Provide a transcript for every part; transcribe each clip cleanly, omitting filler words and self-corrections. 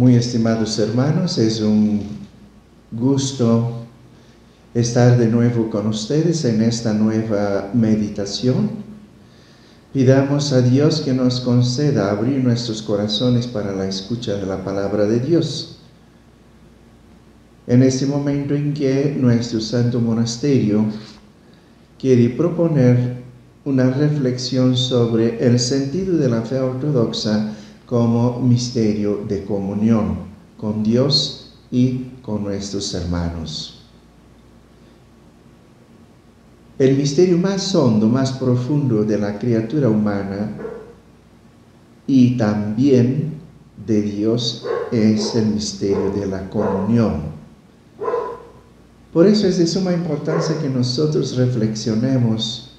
Muy estimados hermanos, es un gusto estar de nuevo con ustedes en esta nueva meditación. Pidamos a Dios que nos conceda abrir nuestros corazones para la escucha de la palabra de Dios. En este momento en que nuestro santo monasterio quiere proponer una reflexión sobre el sentido de la fe ortodoxa como misterio de comunión con Dios y con nuestros hermanos. El misterio más hondo, más profundo de la criatura humana y también de Dios es el misterio de la comunión. Por eso es de suma importancia que nosotros reflexionemos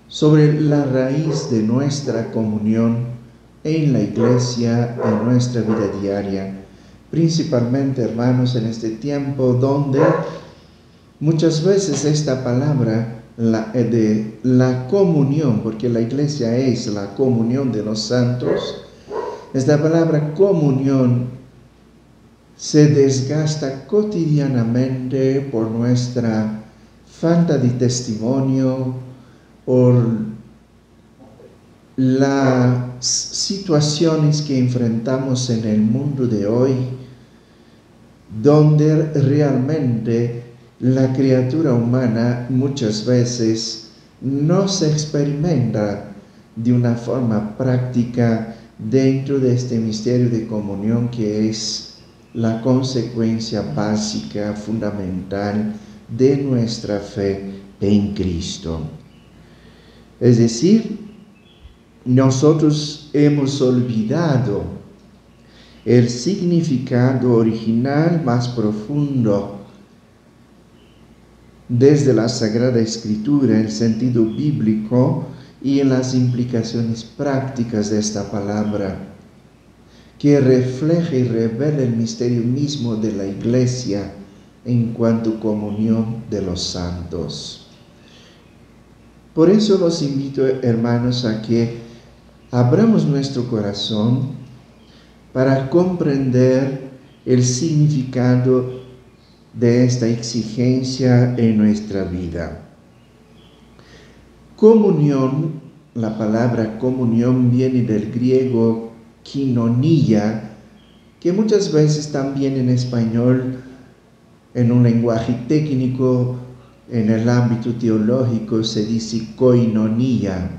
sobre la raíz de nuestra comunión en la iglesia, en nuestra vida diaria, principalmente, hermanos, en este tiempo donde muchas veces esta palabra de la comunión, porque la iglesia es la comunión de los santos, esta palabra comunión se desgasta cotidianamente por nuestra falta de testimonio, por las situaciones que enfrentamos en el mundo de hoy, donde realmente la criatura humana muchas veces no se experimenta de una forma práctica dentro de este misterio de comunión que es la consecuencia básica, fundamental de nuestra fe en Cristo. Es decir, nosotros hemos olvidado el significado original más profundo desde la Sagrada Escritura, el sentido bíblico y en las implicaciones prácticas de esta palabra, que refleja y revela el misterio mismo de la Iglesia en cuanto a comunión de los santos. Por eso los invito, hermanos, a que abramos nuestro corazón para comprender el significado de esta exigencia en nuestra vida. Comunión, la palabra comunión viene del griego koinonia, que muchas veces también en español, en un lenguaje técnico, en el ámbito teológico se dice koinonia.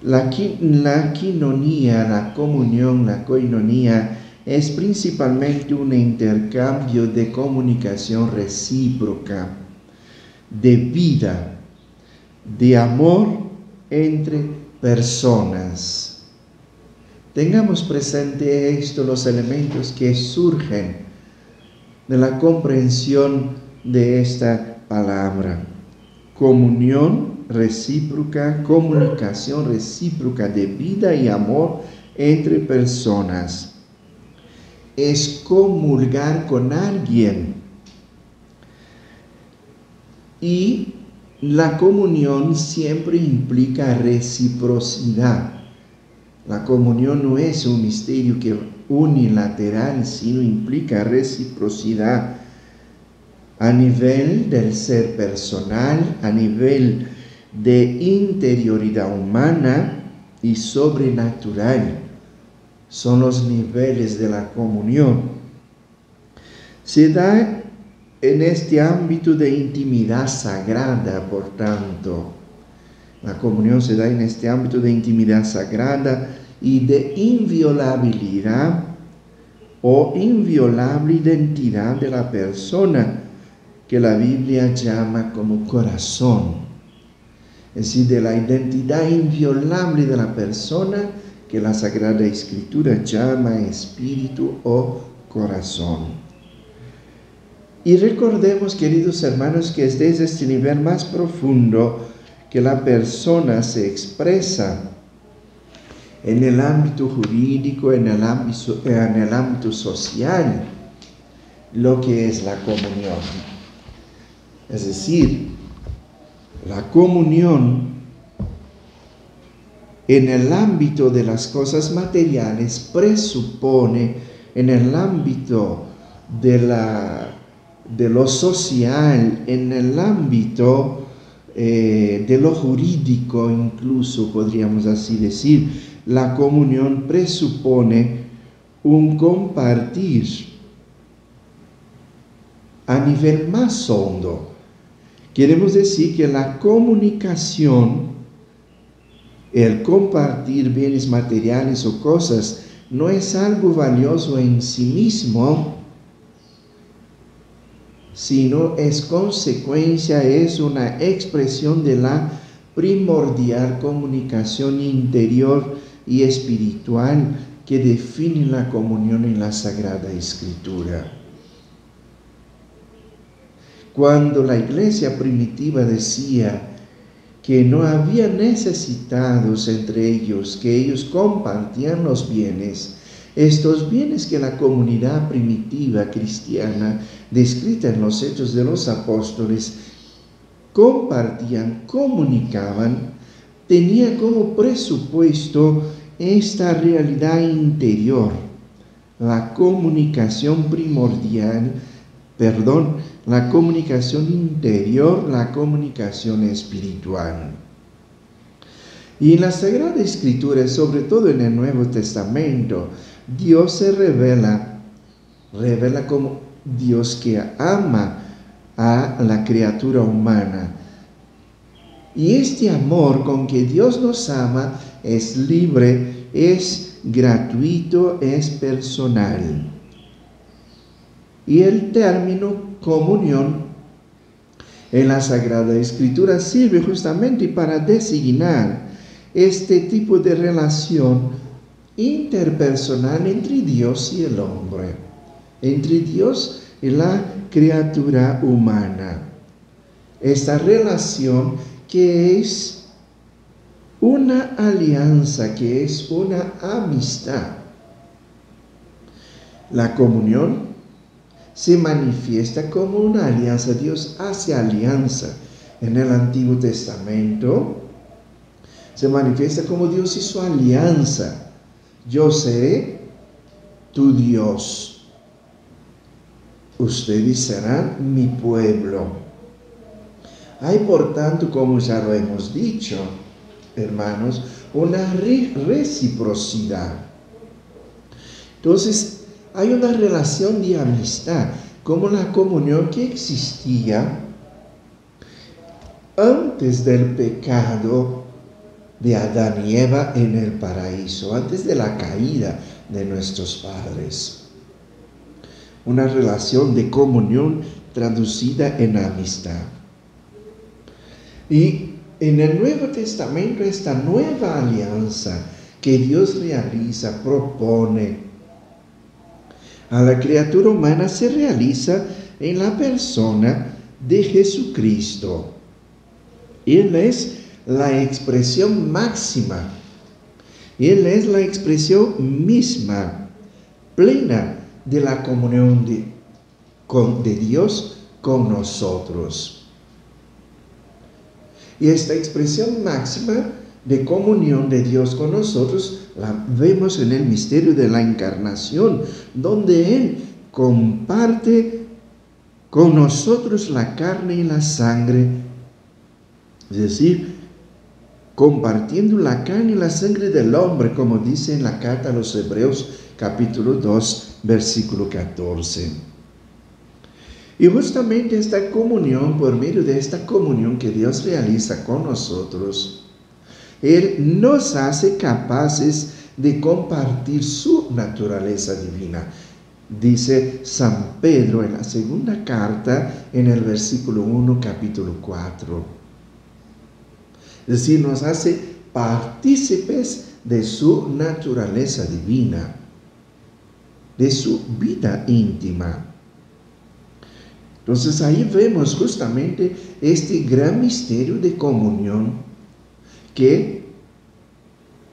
La koinonia, la comunión, la koinonia es principalmente un intercambio de comunicación recíproca, de vida, de amor entre personas. Tengamos presente esto, los elementos que surgen de la comprensión de esta palabra. Comunión recíproca, comunicación recíproca de vida y amor entre personas. Es comulgar con alguien. Y la comunión siempre implica reciprocidad. La comunión no es un misterio que unilateral, sino implica reciprocidad a nivel del ser personal, a nivel de interioridad humana y sobrenatural. Son los niveles de la comunión. Se da en este ámbito de intimidad sagrada, por tanto. La comunión se da en este ámbito de intimidad sagrada y de inviolabilidad o inviolable identidad de la persona, que la Biblia llama como corazón. Es decir, de la identidad inviolable de la persona que la Sagrada Escritura llama espíritu o corazón. Y recordemos, queridos hermanos, que es desde este nivel más profundo que la persona se expresa en el ámbito jurídico, en el ámbito social, lo que es la comunión. Es decir, la comunión en el ámbito de las cosas materiales presupone, en el ámbito de lo social, en el ámbito de lo jurídico, incluso podríamos así decir, la comunión presupone un compartir a nivel más hondo. Queremos decir que la comunicación, el compartir bienes materiales o cosas, no es algo valioso en sí mismo, sino es consecuencia, es una expresión de la primordial comunicación interior y espiritual que define la comunión en la Sagrada Escritura. Cuando la iglesia primitiva decía que no había necesitados entre ellos, que ellos compartían los bienes, estos bienes que la comunidad primitiva cristiana, descrita en los Hechos de los Apóstoles, compartían, comunicaban, tenía como presupuesto esta realidad interior, la comunicación la comunicación interior, la comunicación espiritual. Y en la Sagrada Escritura, sobre todo en el Nuevo Testamento, Dios se revela como Dios que ama a la criatura humana. Y este amor con que Dios nos ama es libre, es gratuito, es personal. Y el término comunión en la Sagrada Escritura sirve justamente para designar este tipo de relación interpersonal entre Dios y el hombre, entre Dios y la criatura humana. Esta relación que es una alianza, que es una amistad. La comunión se manifiesta como una alianza. Dios hace alianza. En el Antiguo Testamento se manifiesta como Dios hizo alianza. Yo seré tu Dios. Ustedes serán mi pueblo. Hay, por tanto, como ya lo hemos dicho, hermanos, una reciprocidad. Entonces, hay una relación de amistad, como la comunión que existía antes del pecado de Adán y Eva en el paraíso, antes de la caída de nuestros padres. Una relación de comunión traducida en amistad. Y en el Nuevo Testamento, esta nueva alianza que Dios realiza, propone a la criatura humana, se realiza en la persona de Jesucristo. Él es la expresión máxima. Él es la expresión misma, plena de la comunión de Dios con nosotros. Y esta expresión máxima de comunión de Dios con nosotros la vemos en el misterio de la encarnación, donde Él comparte con nosotros la carne y la sangre, es decir, compartiendo la carne y la sangre del hombre, como dice en la carta a los Hebreos, capítulo 2, versículo 14. Y justamente esta comunión, por medio de esta comunión que Dios realiza con nosotros, Él nos hace capaces de compartir su naturaleza divina. Dice San Pedro en la segunda carta, en el versículo 1, capítulo 4. Es decir, nos hace partícipes de su naturaleza divina, de su vida íntima. Entonces ahí vemos justamente este gran misterio de comunión que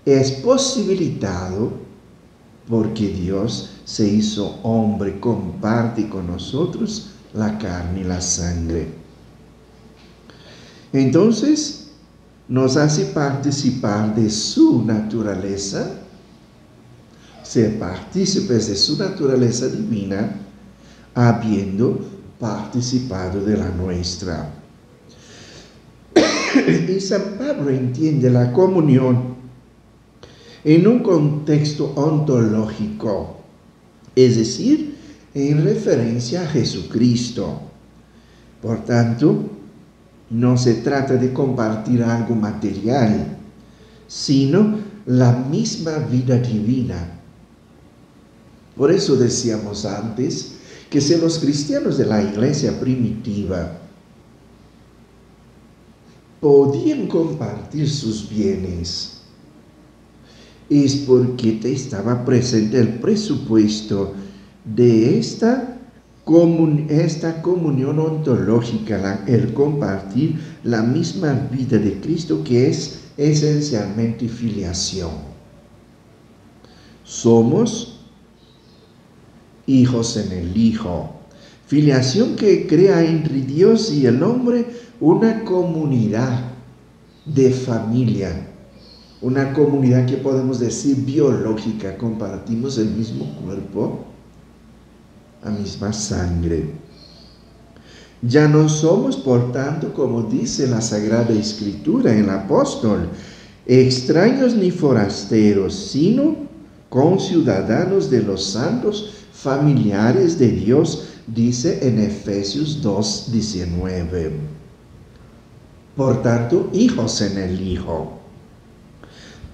es posibilitado porque Dios se hizo hombre, comparte con nosotros la carne y la sangre. Entonces, nos hace participar de su naturaleza, ser partícipes de su naturaleza divina, habiendo participado de la nuestra. Y San Pablo entiende la comunión en un contexto ontológico, es decir, en referencia a Jesucristo. Por tanto, no se trata de compartir algo material, sino la misma vida divina. Por eso decíamos antes que si los cristianos de la iglesia primitiva podían compartir sus bienes, es porque estaba presente el presupuesto de esta comunión ontológica, el compartir la misma vida de Cristo, que es esencialmente filiación. Somos hijos en el Hijo. Filiación que crea entre Dios y el hombre una comunidad de familia, una comunidad que podemos decir biológica, compartimos el mismo cuerpo, la misma sangre. Ya no somos, por tanto, como dice la Sagrada Escritura, el apóstol, extraños ni forasteros, sino conciudadanos de los santos, familiares de Dios, dice en Efesios 2:19. Por tanto, hijos en el Hijo.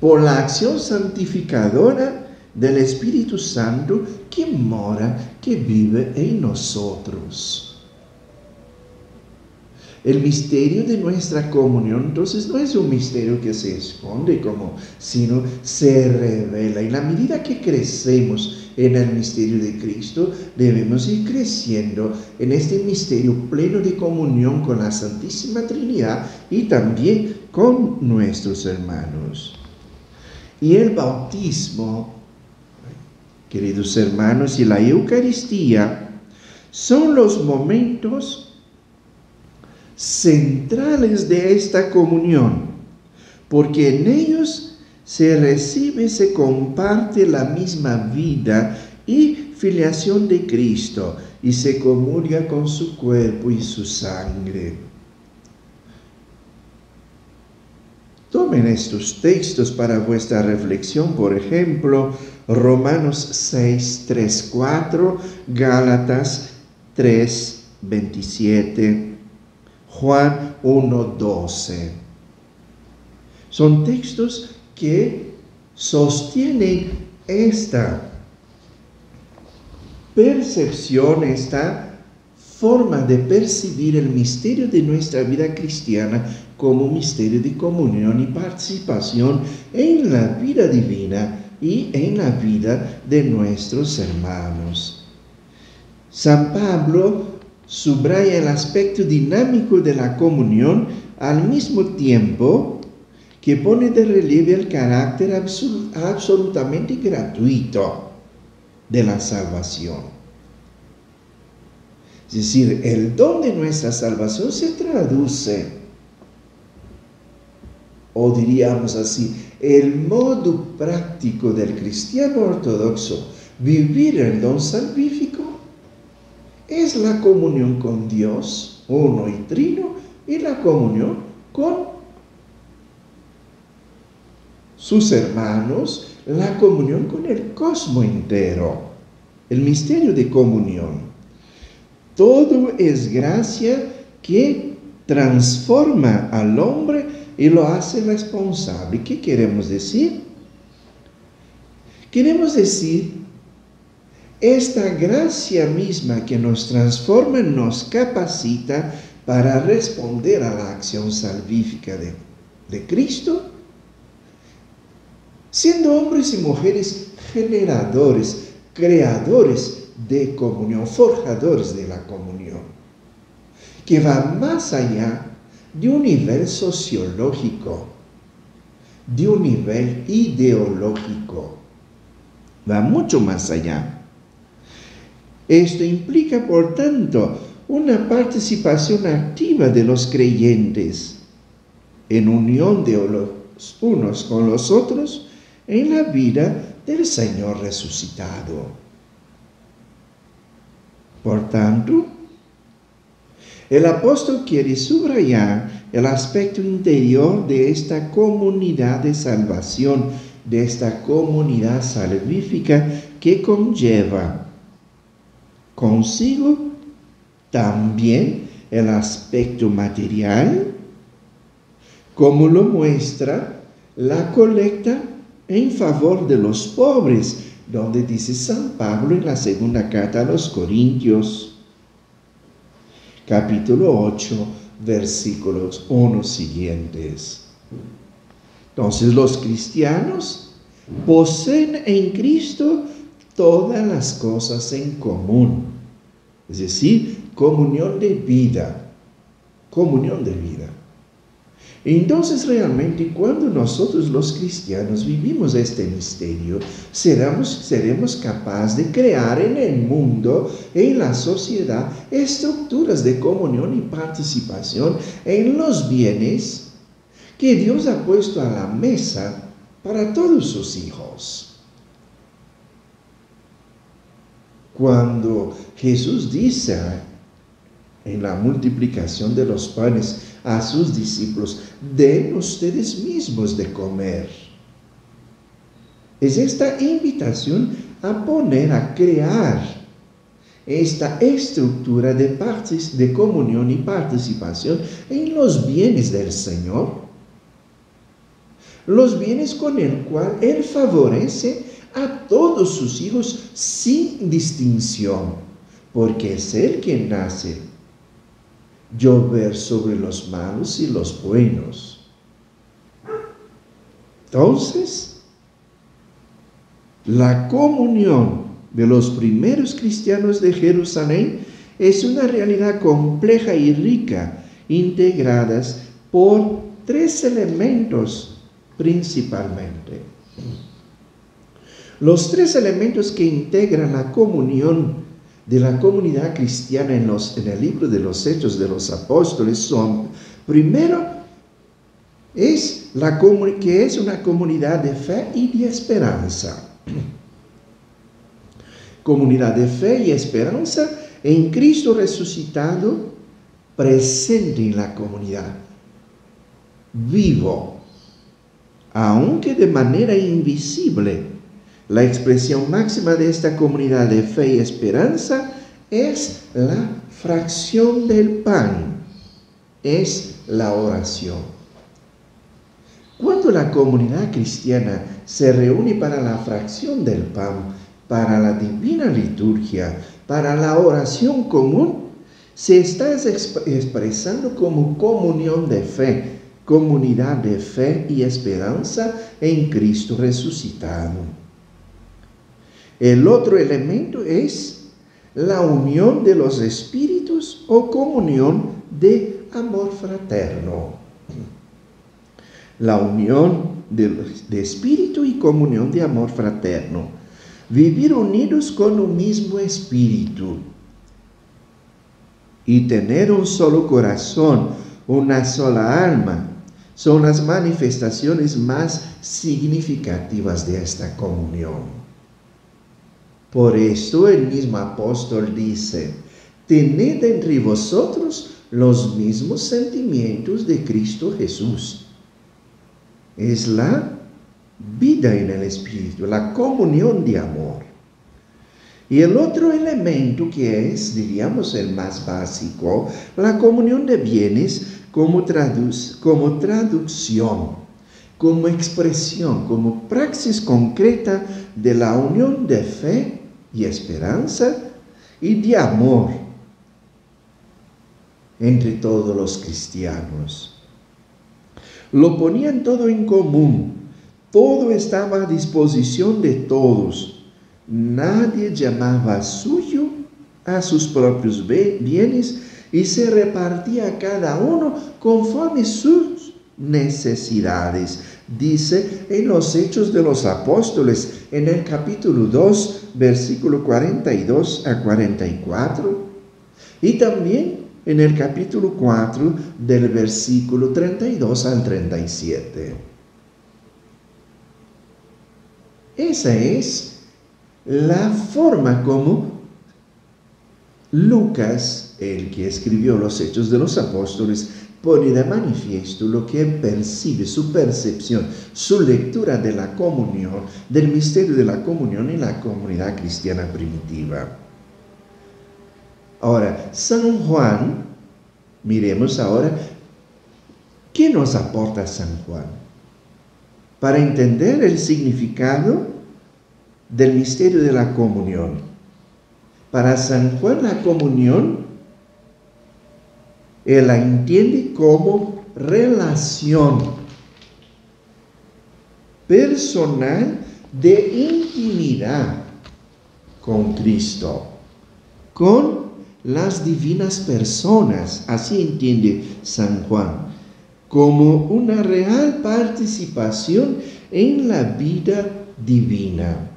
Por la acción santificadora del Espíritu Santo que mora, que vive en nosotros. El misterio de nuestra comunión, entonces, no es un misterio que se esconde, sino se revela. Y en la medida que crecemos en el misterio de Cristo, debemos ir creciendo en este misterio pleno de comunión con la Santísima Trinidad y también con nuestros hermanos. Y el bautismo, queridos hermanos, y la Eucaristía son los momentos centrales de esta comunión, porque en ellos se recibe, se comparte la misma vida y filiación de Cristo y se comulga con su cuerpo y su sangre. Tomen estos textos para vuestra reflexión, por ejemplo, Romanos 6, 3, 4, Gálatas 3, 27, Juan 1, 12. Son textos que sostienen esta percepción, esta forma de percibir el misterio de nuestra vida cristiana como misterio de comunión y participación en la vida divina y en la vida de nuestros hermanos. San Pablo subraya el aspecto dinámico de la comunión al mismo tiempo que pone de relieve el carácter absolutamente gratuito de la salvación. Es decir, el don de nuestra salvación se traduce, o diríamos así, el modo práctico del cristiano ortodoxo vivir el don salvífico es la comunión con Dios, uno y trino, y la comunión con sus hermanos, la comunión con el cosmos entero, el misterio de comunión. Todo es gracia que transforma al hombre y lo hace responsable. ¿Qué queremos decir? Queremos decir, esta gracia misma que nos transforma nos capacita para responder a la acción salvífica de Cristo, siendo hombres y mujeres generadores, creadores de comunión, forjadores de la comunión, que va más allá de un nivel sociológico, de un nivel ideológico, va mucho más allá. Esto implica, por tanto, una participación activa de los creyentes en unión de los unos con los otros en la vida del Señor resucitado. Por tanto, el apóstol quiere subrayar el aspecto interior de esta comunidad de salvación, de esta comunidad salvífica que conlleva consigo también el aspecto material, como lo muestra la colecta en favor de los pobres, donde dice San Pablo en la segunda carta a los Corintios, capítulo 8, versículos 1 siguientes. Entonces los cristianos poseen en Cristo todas las cosas en común, es decir, comunión de vida, comunión de vida. Entonces realmente cuando nosotros los cristianos vivimos este misterio, seremos capaces de crear en el mundo, en la sociedad, estructuras de comunión y participación en los bienes que Dios ha puesto a la mesa para todos sus hijos. Cuando Jesús dice en la multiplicación de los panes a sus discípulos, den ustedes mismos de comer. Es esta invitación a poner, a crear esta estructura de comunión y participación en los bienes del Señor, los bienes con el cual Él favorece a todos sus hijos sin distinción, porque es Él quien hace llover sobre los malos y los buenos. Entonces, la comunión de los primeros cristianos de Jerusalén es una realidad compleja y rica, integradas por tres elementos principalmente. Los tres elementos que integran la comunión de la comunidad cristiana en el libro de los Hechos de los Apóstoles son, primero, que es una comunidad de fe y de esperanza. Comunidad de fe y esperanza en Cristo resucitado, presente en la comunidad, vivo, aunque de manera invisible. La expresión máxima de esta comunidad de fe y esperanza es la fracción del pan, es la oración. Cuando la comunidad cristiana se reúne para la fracción del pan, para la divina liturgia, para la oración común, se está expresando como comunión de fe, comunidad de fe y esperanza en Cristo resucitado. El otro elemento es la unión de los espíritus o comunión de amor fraterno. La unión de espíritu y comunión de amor fraterno. Vivir unidos con un mismo espíritu y tener un solo corazón, una sola alma, son las manifestaciones más significativas de esta comunión. Por esto el mismo apóstol dice, tened entre vosotros los mismos sentimientos de Cristo Jesús. Es la vida en el Espíritu, la comunión de amor. Y el otro elemento que es, diríamos, el más básico, la comunión de bienes como traducción, como expresión, como praxis concreta de la unión de fe y esperanza y de amor entre todos los cristianos. Lo ponían todo en común, todo estaba a disposición de todos. Nadie llamaba suyo a sus propios bienes y se repartía a cada uno conforme sus necesidades. Dice en los Hechos de los Apóstoles, en el capítulo 2, versículo 42 a 44, y también en el capítulo 4 del versículo 32 al 37. Esa es la forma como Lucas, el que escribió los Hechos de los Apóstoles, pone de manifiesto lo que percibe, su percepción, su lectura de la comunión, del misterio de la comunión en la comunidad cristiana primitiva. Ahora, San Juan, miremos ahora, ¿qué nos aporta San Juan? Para entender el significado del misterio de la comunión. Para San Juan, la comunión, él la entiende como relación personal de intimidad con Cristo, con las divinas personas, así entiende San Juan, como una real participación en la vida divina.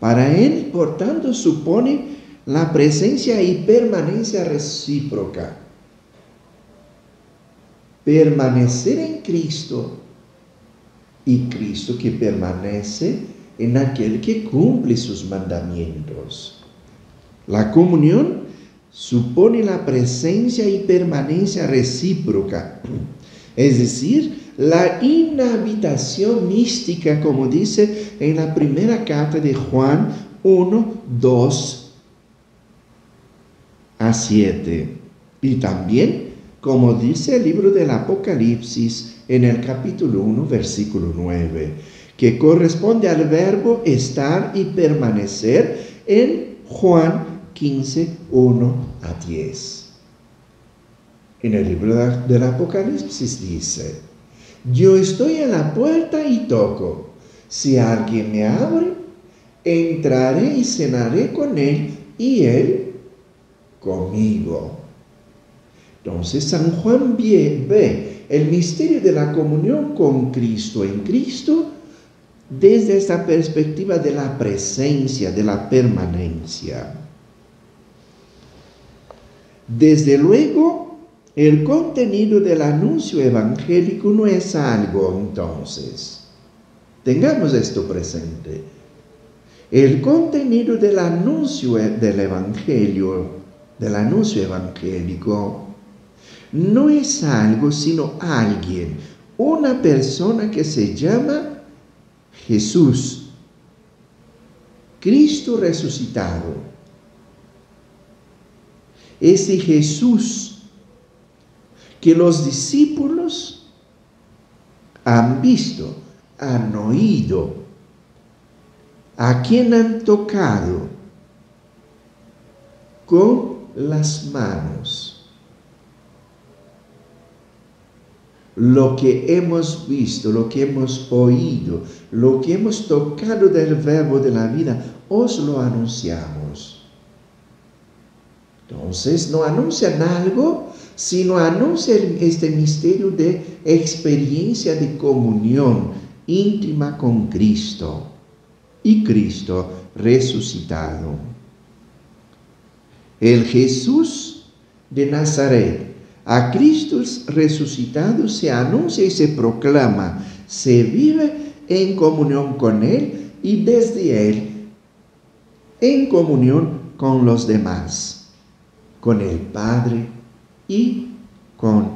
Para él, por tanto, supone la presencia y permanencia recíproca. Permanecer en Cristo y Cristo que permanece en aquel que cumple sus mandamientos. La comunión supone la presencia y permanencia recíproca, es decir, la inhabitación mística, como dice en la primera carta de Juan 1, 2 a 7. Y también, como dice el libro del Apocalipsis en el capítulo 1, versículo 9, que corresponde al verbo estar y permanecer en Juan 15, 1 a 10. En el libro del Apocalipsis dice: yo estoy en la puerta y toco. Si alguien me abre, entraré y cenaré con él y él conmigo. Entonces San Juan ve el misterio de la comunión con Cristo en Cristo desde esta perspectiva de la presencia, de la permanencia. Desde luego, el contenido del anuncio evangélico no es algo, entonces, tengamos esto presente. El contenido del anuncio del evangelio, del anuncio evangélico, no es algo, sino alguien, una persona que se llama Jesús, Cristo resucitado. Ese Jesús que los discípulos han visto, han oído, a quien han tocado con las manos. Lo que hemos visto, lo que hemos oído, lo que hemos tocado del verbo de la vida, os lo anunciamos. Entonces, no anuncian algo, sino anuncian este misterio de experiencia de comunión íntima con Cristo y Cristo resucitado. El Jesús de Nazaret, a Cristo resucitado, se anuncia y se proclama, se vive en comunión con Él y desde Él en comunión con los demás, con el Padre y con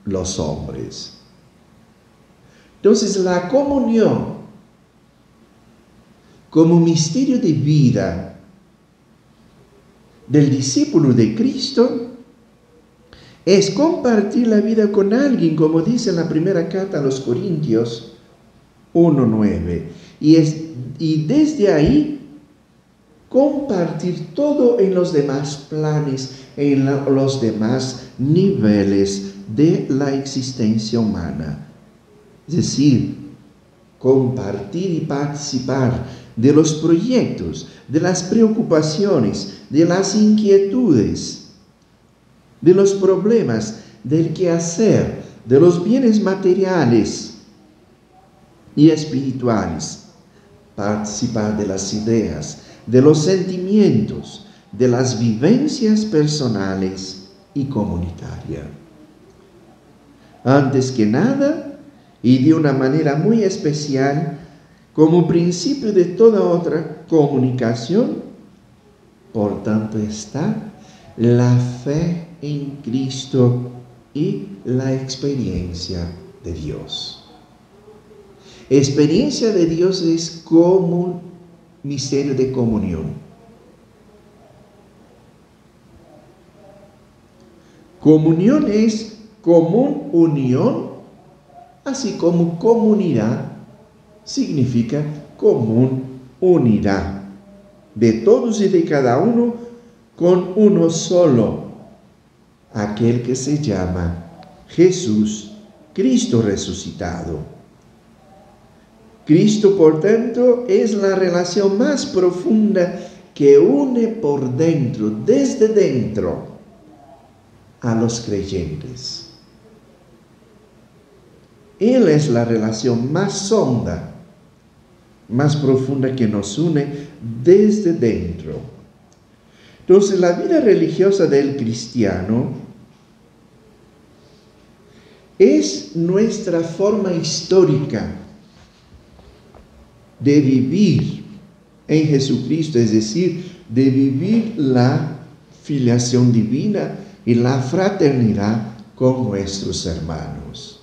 los hombres. Entonces, la comunión como misterio de vida del discípulo de Cristo es compartir la vida con alguien, como dice en la primera carta a los Corintios 1:9, y desde ahí compartir todo en los demás planes, en los demás niveles de la existencia humana. Es decir, compartir y participar de los proyectos, de las preocupaciones, de las inquietudes, de los problemas, del quehacer, de los bienes materiales y espirituales. Participar de las ideas, de los sentimientos, de las vivencias personales y comunitarias. Antes que nada, y de una manera muy especial, como principio de toda otra comunicación, por tanto está la fe en Cristo y la experiencia de Dios. Experiencia de Dios es como misterio de comunión. Comunión es común unión, así como comunidad significa común unidad de todos y de cada uno con uno solo, aquel que se llama Jesús, Cristo resucitado. Cristo, por tanto, es la relación más profunda que une por dentro, desde dentro, a los creyentes. Él es la relación más honda, más profunda que nos une desde dentro. Entonces, la vida religiosa del cristiano es nuestra forma histórica de vivir en Jesucristo, es decir, de vivir la filiación divina y la fraternidad con nuestros hermanos.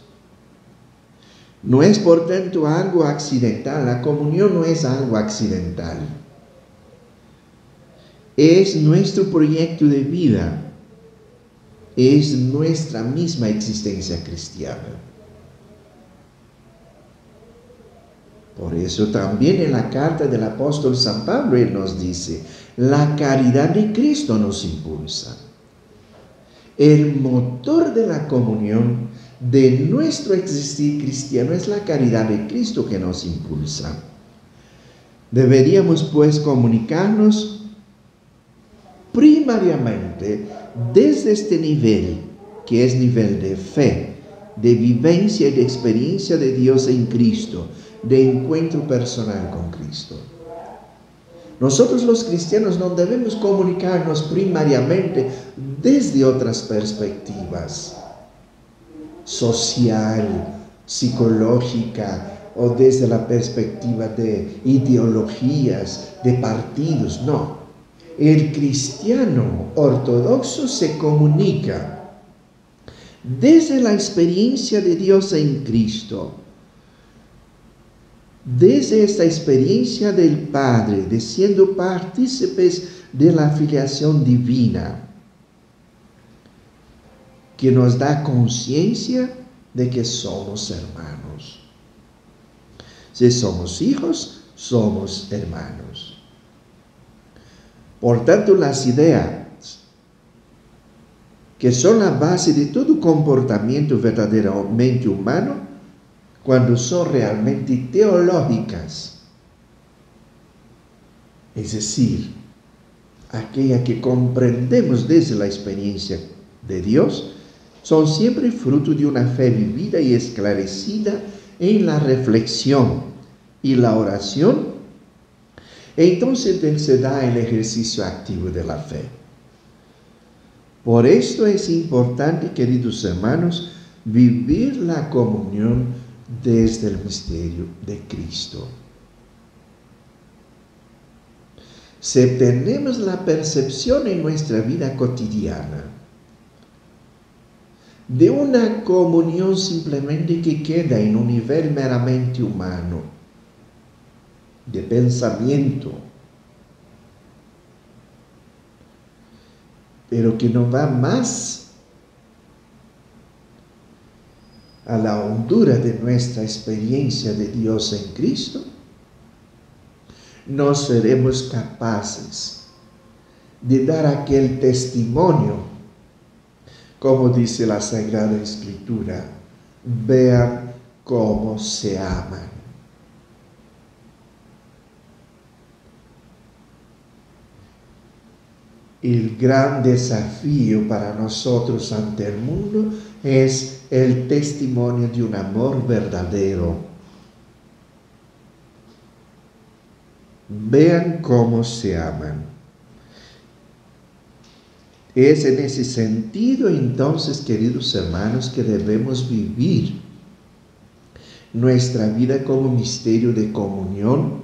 No es, por tanto, algo accidental. La comunión no es algo accidental. Es nuestro proyecto de vida. Es nuestra misma existencia cristiana. Por eso también en la carta del apóstol San Pablo él nos dice, la caridad de Cristo nos impulsa. El motor de la comunión de nuestro existir cristiano es la caridad de Cristo que nos impulsa. Deberíamos pues comunicarnos primariamente desde este nivel, que es nivel de fe, de vivencia y de experiencia de Dios en Cristo, de encuentro personal con Cristo. Nosotros los cristianos no debemos comunicarnos primariamente desde otras perspectivas, social, psicológica o desde la perspectiva de ideologías, de partidos, no. El cristiano ortodoxo se comunica desde la experiencia de Dios en Cristo, desde esta experiencia del Padre, de siendo partícipes de la filiación divina, que nos da conciencia de que somos hermanos. Si somos hijos, somos hermanos. Por tanto, las ideas que son la base de todo comportamiento verdaderamente humano, cuando son realmente teológicas, es decir, aquella que comprendemos desde la experiencia de Dios, son siempre fruto de una fe vivida y esclarecida en la reflexión y la oración. Entonces se da el ejercicio activo de la fe. Por esto es importante, queridos hermanos, vivir la comunión desde el misterio de Cristo. Si tenemos la percepción en nuestra vida cotidiana de una comunión simplemente que queda en un nivel meramente humano, de pensamiento, pero que no va más a la hondura de nuestra experiencia de Dios en Cristo, no seremos capaces de dar aquel testimonio, como dice la Sagrada Escritura, vean cómo se aman. El gran desafío para nosotros ante el mundo es el testimonio de un amor verdadero. Vean cómo se aman. Es en ese sentido, entonces, queridos hermanos, que debemos vivir nuestra vida como misterio de comunión,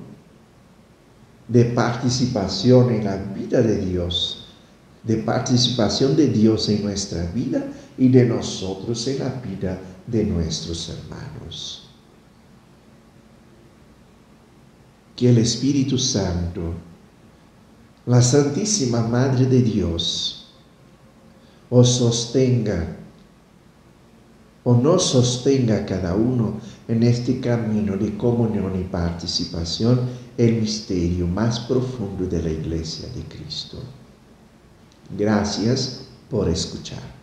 de participación en la vida de Dios, de participación de Dios en nuestra vida y de nosotros en la vida de nuestros hermanos. Que el Espíritu Santo, la Santísima Madre de Dios, os sostenga o nos sostenga cada uno en este camino de comunión y participación, el misterio más profundo de la Iglesia de Cristo. Gracias por escuchar.